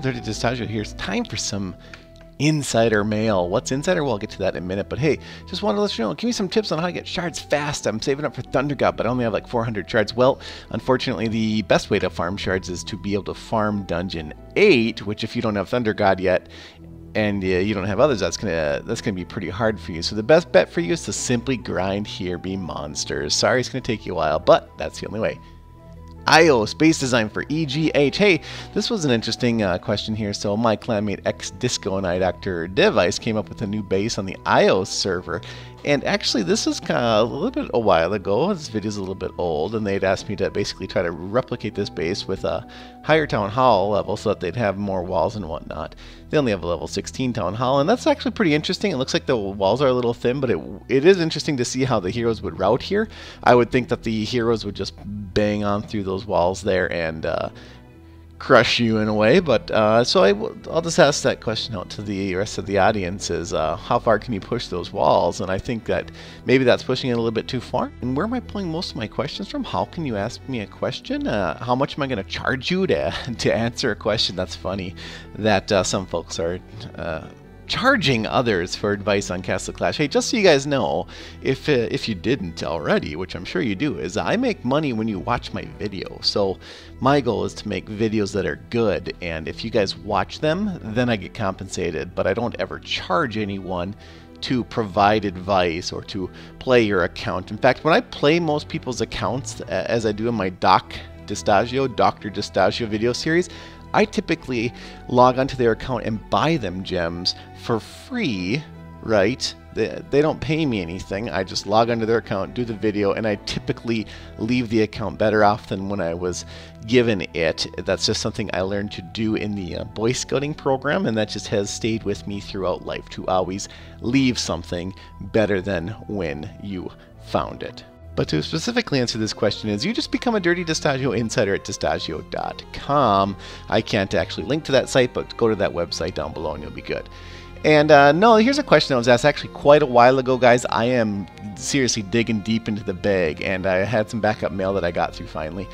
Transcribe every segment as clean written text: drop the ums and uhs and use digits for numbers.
Dirty Distaggio here. It's time for some insider mail. What's insider? Well, I'll get to that in a minute. But hey, just wanted to let you know, give me some tips on how to get shards fast. I'm saving up for Thunder God, but I only have like 400 shards. Well, unfortunately, the best way to farm shards is to be able to farm Dungeon 8, which if you don't have Thunder God yet, and you don't have others, that's gonna be pretty hard for you. So the best bet for you is to simply grind here, be monsters. Sorry, it's gonna take you a while, but that's the only way. IO, space design for EGH. Hey, this was an interesting question here. So my clanmate X-Disco and I, Dr. Device, came up with a new base on the IO server. And actually, this is kind of a little bit a while ago. This video's a little bit old, and they'd asked me to basically try to replicate this base with a higher town hall level so that they'd have more walls and whatnot. They only have a level 16 town hall, and that's actually pretty interesting. It looks like the walls are a little thin, but it is interesting to see how the heroes would route here. I would think that the heroes would just bang on through those walls there and crush you in a way, but so I'll just ask that question out to the rest of the audience is how far can you push those walls? And I think that maybe that's pushing it a little bit too far. And where am I pulling most of my questions from? How can you ask me a question? How much am I going to charge you to answer a question? That's funny that some folks are charging others for advice on Castle Clash. Hey, just so you guys know, if you didn't already, which I'm sure you do, is I make money when you watch my video. So my goal is to make videos that are good, and if you guys watch them, then I get compensated, but I don't ever charge anyone to provide advice or to play your account. In fact, when I play most people's accounts, as I do in my Dr. Distaggio video series, I typically log onto their account and buy them gems for free, right? They don't pay me anything. I just log onto their account, do the video, and I typically leave the account better off than when I was given it. That's just something I learned to do in the Boy Scouting program, and that just has stayed with me throughout life, to always leave something better than when you found it. But to specifically answer this question is you just become a Dirty Distaggio insider at Distaggio.com. I can't actually link to that site, but go to that website down below and you'll be good. And no, here's a question that was asked actually quite a while ago, guys. I am seriously digging deep into the bag, and I had some backup mail that I got through finally.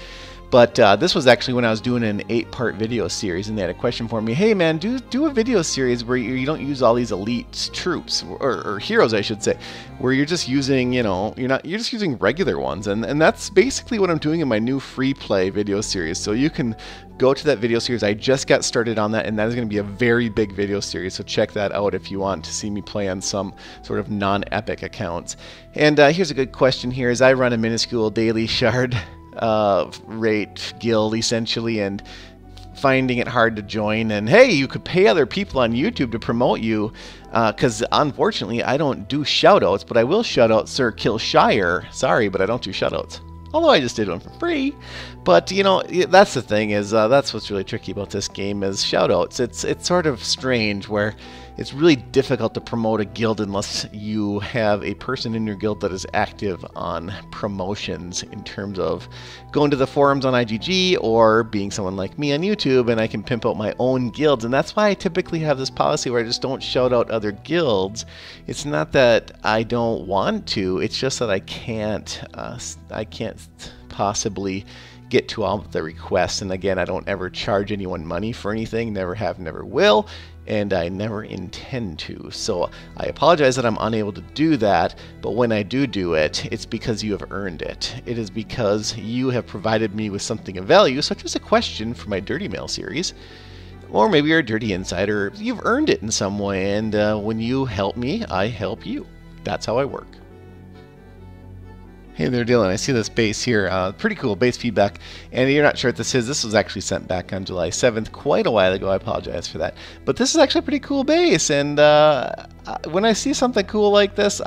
But this was actually when I was doing an 8-part video series, and they had a question for me. Hey man, do a video series where you don't use all these elite troops or heroes, I should say, where you're just using, you're just using regular ones, and that's basically what I'm doing in my new free play video series. So you can go to that video series. I just got started on that, and that is going to be a very big video series. So check that out if you want to see me play on some sort of non-epic accounts. And here's a good question here: is I run a minuscule daily shard rate guild essentially, and finding it hard to join. And hey, you could pay other people on YouTube to promote you, because unfortunately I don't do shoutouts, but I will shout out Sir Killshire. Sorry, but I don't do shoutouts, although I just did one for free. But that's the thing, is that's what's really tricky about this game is shoutouts. It's sort of strange where it's really difficult to promote a guild unless you have a person in your guild that is active on promotions, in terms of going to the forums on IGG or being someone like me on YouTube, and I can pimp out my own guilds. And that's why I typically have this policy where I just don't shout out other guilds. It's not that I don't want to, it's just that I can't possibly get to all of the requests. And again, I don't ever charge anyone money for anything, never have, never will, and I never intend to. So I apologize that I'm unable to do that, but when I do it, it's because you have earned it. It is because you have provided me with something of value, such as a question for my Dirty Mail series, or maybe you're a Dirty Insider. You've earned it in some way, and when you help me, I help you. That's how I work. Hey there, Dylan. I see this base here. Pretty cool base feedback. And you're not sure what this is. This was actually sent back on July 7th, quite a while ago. I apologize for that. But this is actually a pretty cool base. And when I see something cool like this,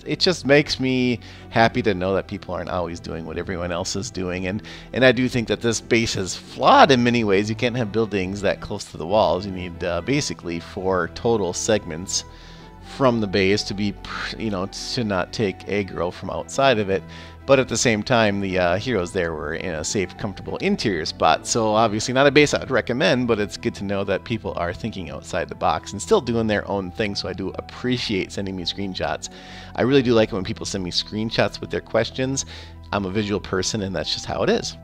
it just makes me happy to know that people aren't always doing what everyone else is doing. And I do think that this base is flawed in many ways. You can't have buildings that close to the walls. You need basically 4 total segments from the base to be, to not take aggro from outside of it. But at the same time, the heroes there were in a safe, comfortable interior spot. So obviously not a base I would recommend, but it's good to know that people are thinking outside the box and still doing their own thing. So I do appreciate sending me screenshots. I really do like it when people send me screenshots with their questions. I'm a visual person, and that's just how it is.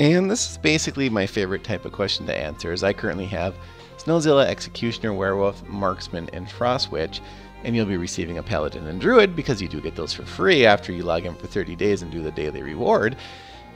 And this is basically my favorite type of question to answer, as I currently have Snowzilla, Executioner, Werewolf, Marksman, and Frostwitch, and you'll be receiving a Paladin and Druid because you do get those for free after you log in for 30 days and do the daily reward.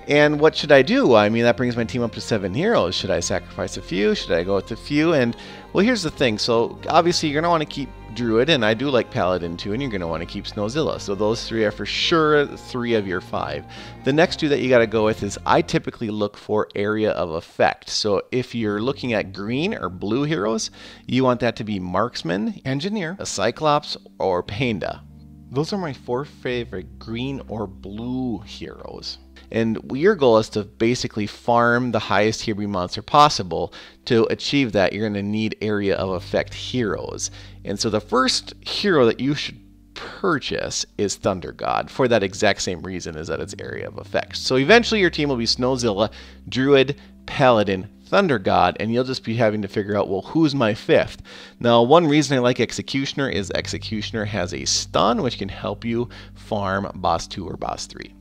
And what should I do? I mean, that brings my team up to 7 heroes. Should I sacrifice a few? Should I go with a few? And, well, here's the thing. So, obviously, you're going to want to keep Druid, and I do like Paladin too, and you're going to want to keep Snowzilla. So those 3 are for sure 3 of your 5. The next 2 that you got to go with is I typically look for area of effect. So if you're looking at green or blue heroes, you want that to be Marksman, Engineer, a Cyclops, or Panda. Those are my 4 favorite green or blue heroes. And your goal is to basically farm the highest hero monster possible. To achieve that, you're going to need area of effect heroes. And so the first hero that you should purchase is Thunder God, for that exact same reason, is that it's area of effect. So eventually your team will be Snowzilla, Druid, Paladin, Thunder God, and you'll just be having to figure out, well, who's my 5th? Now, one reason I like Executioner is Executioner has a stun, which can help you farm boss 2 or boss 3.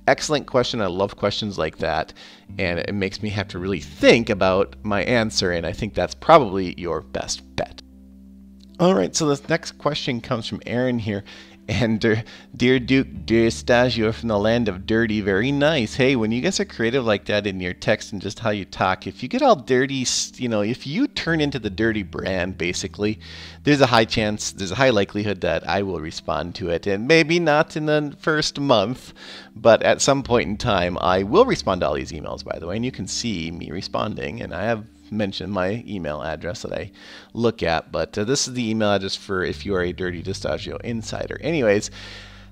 Excellent question. I love questions like that, and it makes me have to really think about my answer, and I think that's probably your best bet. All right, so this next question comes from Aaron here. And dear Duke Distaggio from the land of dirty, very nice. Hey, when you guys are creative like that in your text and just how you talk, if you get all dirty, you know, if you turn into the dirty brand, basically, there's a high chance, there's a high likelihood that I will respond to it. And maybe not in the first month, but at some point in time, I will respond to all these emails, by the way. And you can see me responding, and I have mention my email address that I look at, but this is the email address for if you are a Dirty Distaggio insider. Anyways,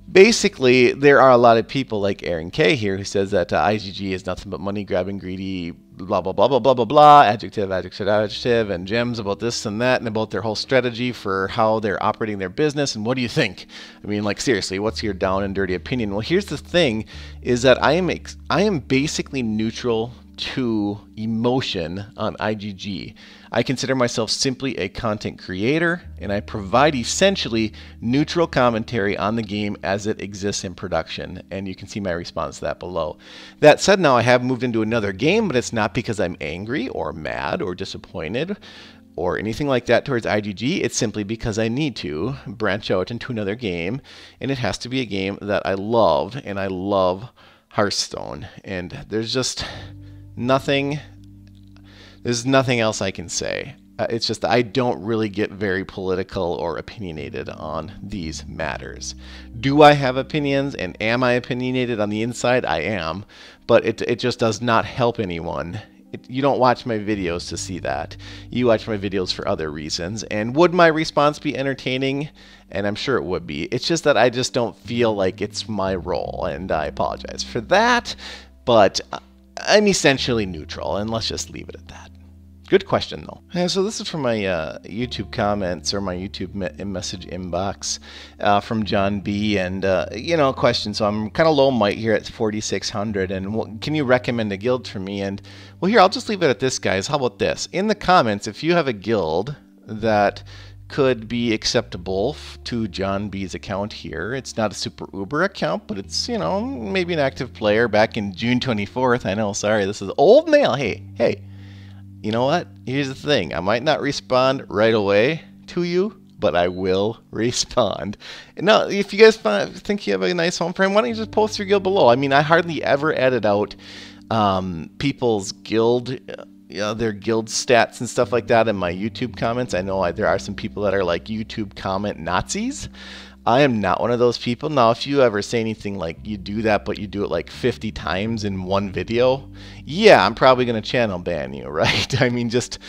basically there are a lot of people like Aaron K here who says that IGG is nothing but money grabbing, greedy, blah blah blah blah blah blah blah, adjective adjective adjective, and gems about this and that and about their whole strategy for how they're operating their business. And what do you think? I mean, like, seriously, what's your down and dirty opinion? Well, here's the thing, is that I am basically neutral to emotion on IGG. I consider myself simply a content creator, and I provide essentially neutral commentary on the game as it exists in production, and you can see my response to that below. That said, now I have moved into another game, but it's not because I'm angry or mad or disappointed or anything like that towards IGG. It's simply because I need to branch out into another game, and it has to be a game that I love, and I love Hearthstone, and there's nothing else I can say. It's just that I don't really get very political or opinionated on these matters. Do I have opinions, and am I opinionated on the inside? I am, but it just does not help anyone. You don't watch my videos to see that. You watch my videos for other reasons. And would my response be entertaining? And I'm sure it would be. It's just that I just don't feel like it's my role, and I apologize for that, but I'm essentially neutral, and let's just leave it at that. Good question, though. And so this is from my YouTube comments, or my YouTube message inbox from John B. And, you know, question. So I'm kind of low might here at 4,600. And can you recommend a guild for me? And, well, here, I'll just leave it at this, guys. How about this? In the comments, if you have a guild that could be acceptable to John B's account here. It's not a super uber account, but it's, you know, maybe an active player back in June 24th. I know, sorry, this is old mail. Hey, you know what? Here's the thing. I might not respond right away to you, but I will respond. Now, if you guys think you have a nice home frame, why don't you just post your guild below? I mean, I hardly ever edit out people's guild their guild stats and stuff like that in my YouTube comments. I know there are some people that are like YouTube comment Nazis. I am not one of those people. Now, if you ever say anything like you do that, but you do it like 50 times in one video, yeah, I'm probably going to channel ban you, right? I mean, just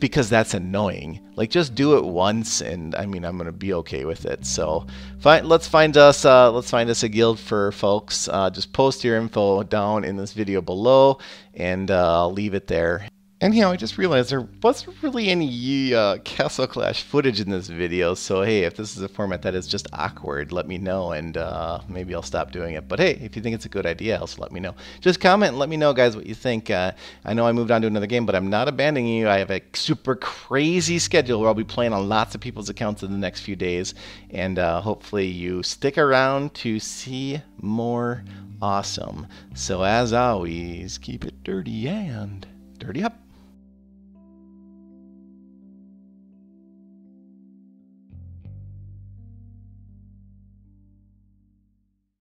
because that's annoying. Like, just do it once, and I mean, I'm going to be okay with it. So, fine, let's find us a guild for folks. Just post your info down in this video below, and I'll leave it there. Anyhow, I just realized there wasn't really any Castle Clash footage in this video, so hey, if this is a format that is just awkward, let me know, and maybe I'll stop doing it. But hey, if you think it's a good idea, also let me know. Just comment and let me know, guys, what you think. I know I moved on to another game, but I'm not abandoning you. I have a super crazy schedule where I'll be playing on lots of people's accounts in the next few days, and hopefully you stick around to see more Awesome. So as always, keep it dirty and dirty up.